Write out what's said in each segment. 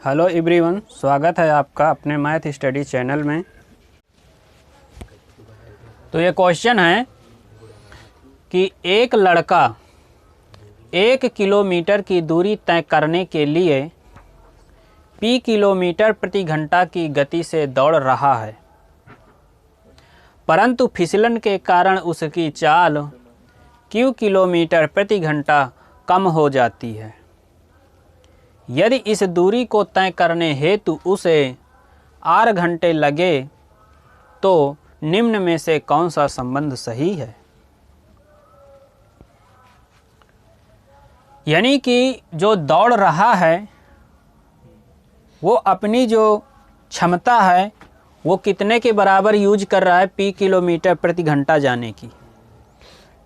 Hello everyone, स्वागत है आपका अपने मैथ स्टडी चैनल में। तो ये क्वेश्चन है कि एक लड़का 1 किलोमीटर की दूरी तय करने के लिए p किलोमीटर प्रति घंटा की गति से दौड़ रहा है, परंतु फिसलन के कारण उसकी चाल q किलोमीटर प्रति घंटा कम हो जाती है। यदि इस दूरी को तय करने हेतु उसे r घंटे लगे तो निम्न में से कौन सा संबंध सही है। यानी कि जो दौड़ रहा है वो अपनी जो क्षमता है वो कितने के बराबर यूज कर रहा है, p किलोमीटर प्रति घंटा जाने की,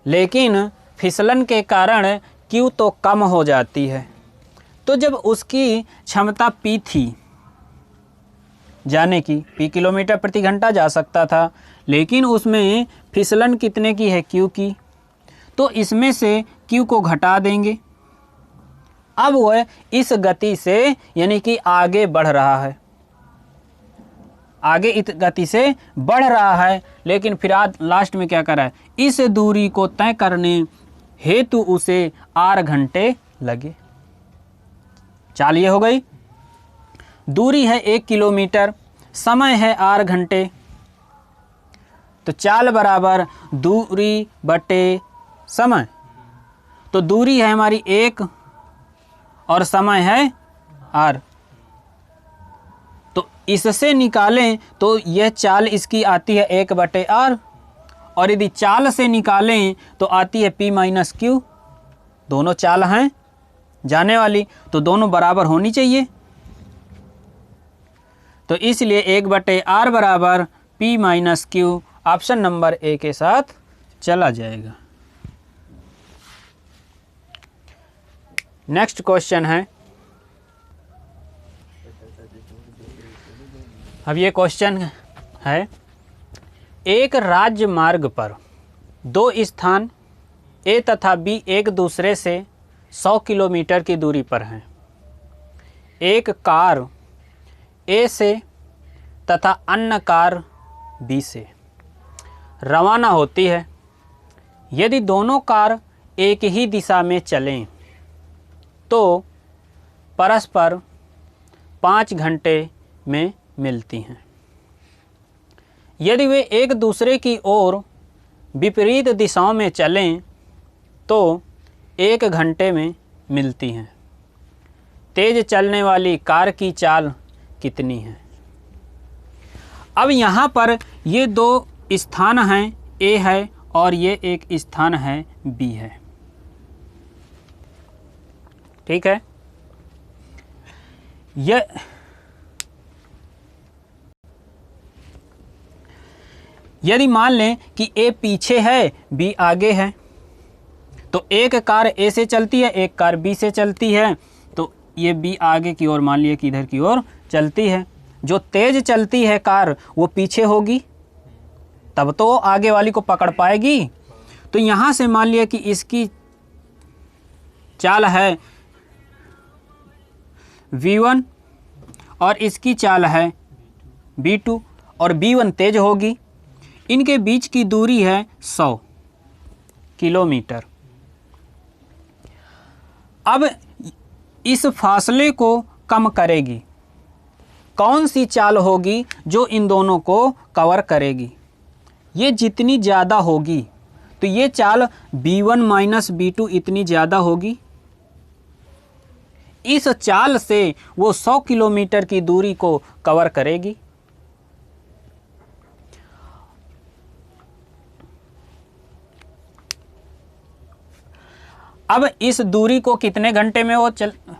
लेकिन फिसलन के कारण q तो कम हो जाती है। तो जब उसकी क्षमता p थी जाने की, p किलोमीटर प्रति घंटा जा सकता था, लेकिन उसमें फिसलन कितने की है, q की, तो इसमें से q को घटा देंगे। अब वह इस गति से यानी कि आगे बढ़ रहा है, आगे इस गति से बढ़ रहा है, लेकिन फिर आज लास्ट में क्या कर रहा है, इस दूरी को तय करने हेतु उसे r घंटे लगे। चाल ये हो गई, दूरी है 1 किलोमीटर, समय है r घंटे, तो चाल बराबर दूरी बटे समय। तो दूरी है हमारी 1 और समय है r, तो इससे निकालें तो यह चाल इसकी आती है 1 बटे r, और यदि चाल से निकालें तो आती है p माइनस q। दोनों चाल हैं जाने वाली, तो दोनों बराबर होनी चाहिए, तो इसलिए 1 बटे r बराबर p minus q, option number A के साथ चला जाएगा। नेक्स्ट क्वेश्चन है, अब ये क्वेश्चन है, एक राज्य मार्ग पर दो स्थान ए तथा बी एक दूसरे से 100 किलोमीटर की दूरी पर हैं। एक कार ए से तथा अन्य कार बी से रवाना होती है। यदि दोनों कार एक ही दिशा में चलें तो परस्पर 5 घंटे में मिलती हैं। यदि वे एक दूसरे की ओर विपरीत दिशाओं में चलें तो 1 घंटे में मिलती हैं। तेज चलने वाली कार की चाल कितनी है। अब यहाँ पर ये दो स्थान हैं, ए है और ये एक स्थान है बी है, ठीक है। यदि मान लें कि ए पीछे है, बी आगे है, तो एक कार ए से चलती है, एक कार बी से चलती है, तो ये बी आगे की ओर मान लिया कि इधर की ओर चलती है। जो तेज चलती है कार वो पीछे होगी, तब तो आगे वाली को पकड़ पाएगी। तो यहाँ से मान लिया कि इसकी चाल है v1 और इसकी चाल है v2, और v1 तेज होगी। इनके बीच की दूरी है 100 किलोमीटर। अब इस फासले को कम करेगी कौन सी चाल होगी जो इन दोनों को कवर करेगी। ये जितनी ज़्यादा होगी तो ये चाल b1 माइनस b2 इतनी ज़्यादा होगी। इस चाल से वो 100 किलोमीटर की दूरी को कवर करेगी। अब इस दूरी को कितने घंटे में वो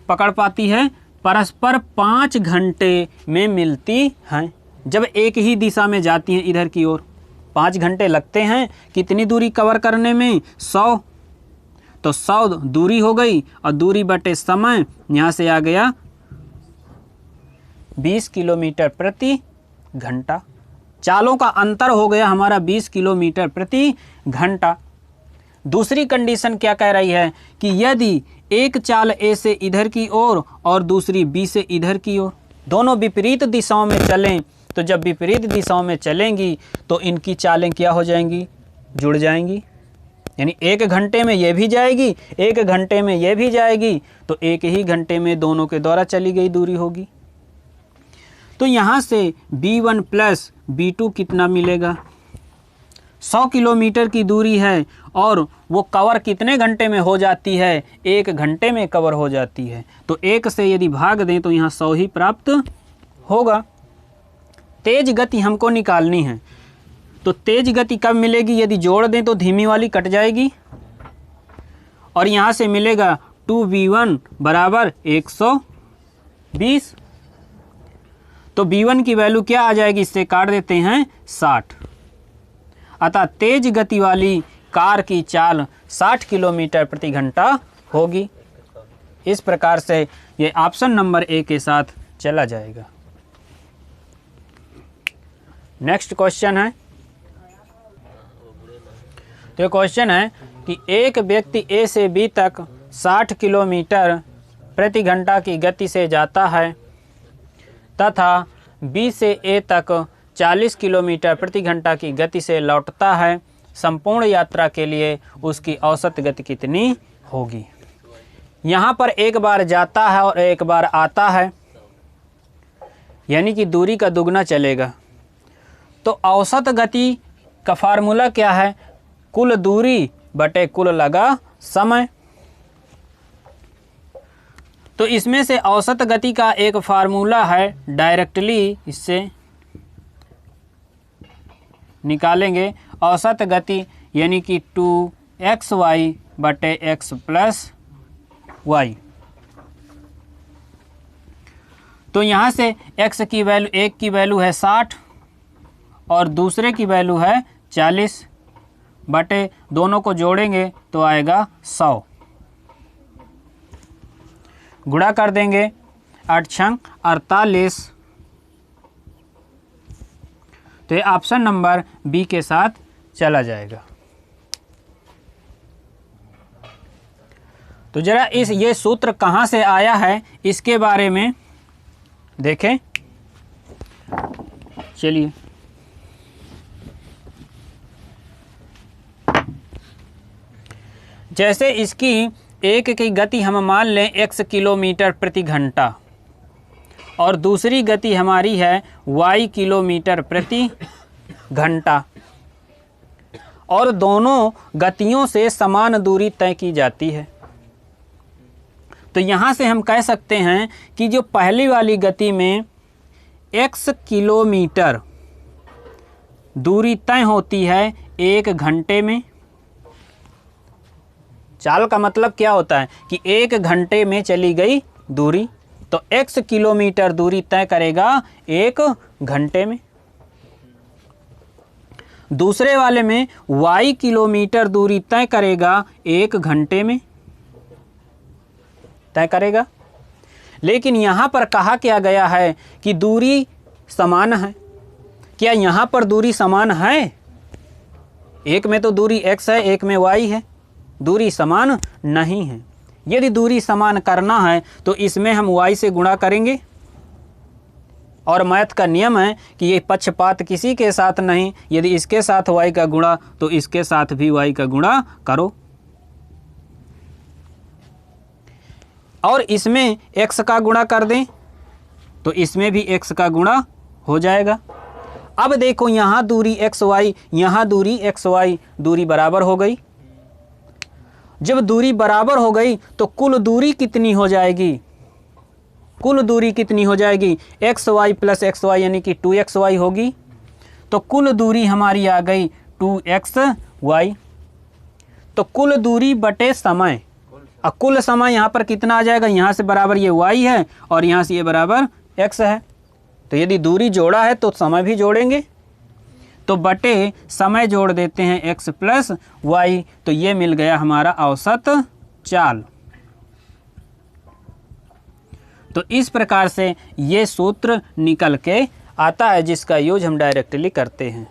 पकड़ पाती है, परस्पर 5 घंटे में मिलती हैं। जब एक ही दिशा में जाती हैं इधर की ओर 5 घंटे लगते हैं कितनी दूरी कवर करने में, 100, तो 100 दूरी हो गई और दूरी बटे समय यहाँ से आ गया 20 किलोमीटर प्रति घंटा। चालों का अंतर हो गया हमारा 20 किलोमीटर प्रति घंटा। दूसरी कंडीशन क्या कह रही है कि यदि एक चाल ए से इधर की ओर और दूसरी बी से इधर की ओर, दोनों विपरीत दिशाओं में चलें, तो जब विपरीत दिशाओं में चलेंगी तो इनकी चालें क्या हो जाएंगी, जुड़ जाएंगी। यानी 1 घंटे में ये भी जाएगी, 1 घंटे में ये भी जाएगी, तो 1 ही घंटे में दोनों के द्वारा चली गई दूरी होगी। तो यहाँ से B1 प्लस B2 कितना मिलेगा, 100 किलोमीटर की दूरी है और वो कवर कितने घंटे में हो जाती है, 1 घंटे में कवर हो जाती है। तो 1 से यदि भाग दें तो यहाँ 100 ही प्राप्त होगा। तेज गति हमको निकालनी है, तो तेज गति कब मिलेगी, यदि जोड़ दें तो धीमी वाली कट जाएगी और यहाँ से मिलेगा 2V1 बराबर 120। तो B1 की वैल्यू क्या आ जाएगी, इससे काट देते हैं 60। अतः तेज गति वाली कार की चाल 60 किलोमीटर प्रति घंटा होगी। इस प्रकार से ये ऑप्शन नंबर ए के साथ चला जाएगा। नेक्स्ट क्वेश्चन है, तो क्वेश्चन है कि एक व्यक्ति ए से बी तक 60 किलोमीटर प्रति घंटा की गति से जाता है तथा बी से ए तक 40 किलोमीटर प्रति घंटा की गति से लौटता है। संपूर्ण यात्रा के लिए उसकी औसत गति कितनी होगी। यहाँ पर एक बार जाता है और एक बार आता है, यानी कि दूरी का दुगना चलेगा। तो औसत गति का फार्मूला क्या है, कुल दूरी बटे कुल लगा समय। तो इसमें से औसत गति का एक फार्मूला है, डायरेक्टली इससे निकालेंगे। औसत गति यानी कि 2xy बटे x प्लस वाई। तो यहाँ से x की वैल्यू, एक की वैल्यू है 60 और दूसरे की वैल्यू है 40 बटे दोनों को जोड़ेंगे तो आएगा 100। गुणा कर देंगे 8 छंग 48। तो ये ऑप्शन नंबर बी के साथ चला जाएगा। तो जरा ये सूत्र कहाँ से आया है इसके बारे में देखें। चलिए, जैसे इसकी एक की गति हम मान लें x किलोमीटर प्रति घंटा और दूसरी गति हमारी है y किलोमीटर प्रति घंटा, और दोनों गतियों से समान दूरी तय की जाती है। तो यहाँ से हम कह सकते हैं कि जो पहली वाली गति में x किलोमीटर दूरी तय होती है 1 घंटे में। चाल का मतलब क्या होता है कि 1 घंटे में चली गई दूरी, तो x किलोमीटर दूरी तय करेगा 1 घंटे में। दूसरे वाले में y किलोमीटर दूरी तय करेगा 1 घंटे में तय करेगा। लेकिन यहाँ पर कहा क्या गया है कि दूरी समान है। क्या यहाँ पर दूरी समान है? एक में तो दूरी x है, एक में y है, दूरी समान नहीं है। यदि दूरी समान करना है तो इसमें हम y से गुणा करेंगे, और मैथ का नियम है कि ये पक्षपात किसी के साथ नहीं। यदि इसके साथ y का गुणा तो इसके साथ भी y का गुणा करो, और इसमें x का गुणा कर दें तो इसमें भी x का गुणा हो जाएगा। अब देखो यहाँ दूरी xy, यहाँ दूरी xy, दूरी बराबर हो गई। जब दूरी बराबर हो गई तो कुल दूरी कितनी हो जाएगी? कुल दूरी कितनी हो जाएगी? xy प्लस xy यानी कि 2xy होगी। तो कुल दूरी हमारी आ गई 2xy। तो कुल दूरी बटे समय, और कुल समय यहाँ पर कितना आ जाएगा? यहाँ से बराबर ये y है और यहाँ से ये बराबर x है। तो यदि दूरी जोड़ा है तो समय भी जोड़ेंगे, तो बटे समय जोड़ देते हैं x प्लस वाई। तो ये मिल गया हमारा औसत चाल। तो इस प्रकार से ये सूत्र निकल के आता है जिसका यूज हम डायरेक्टली करते हैं।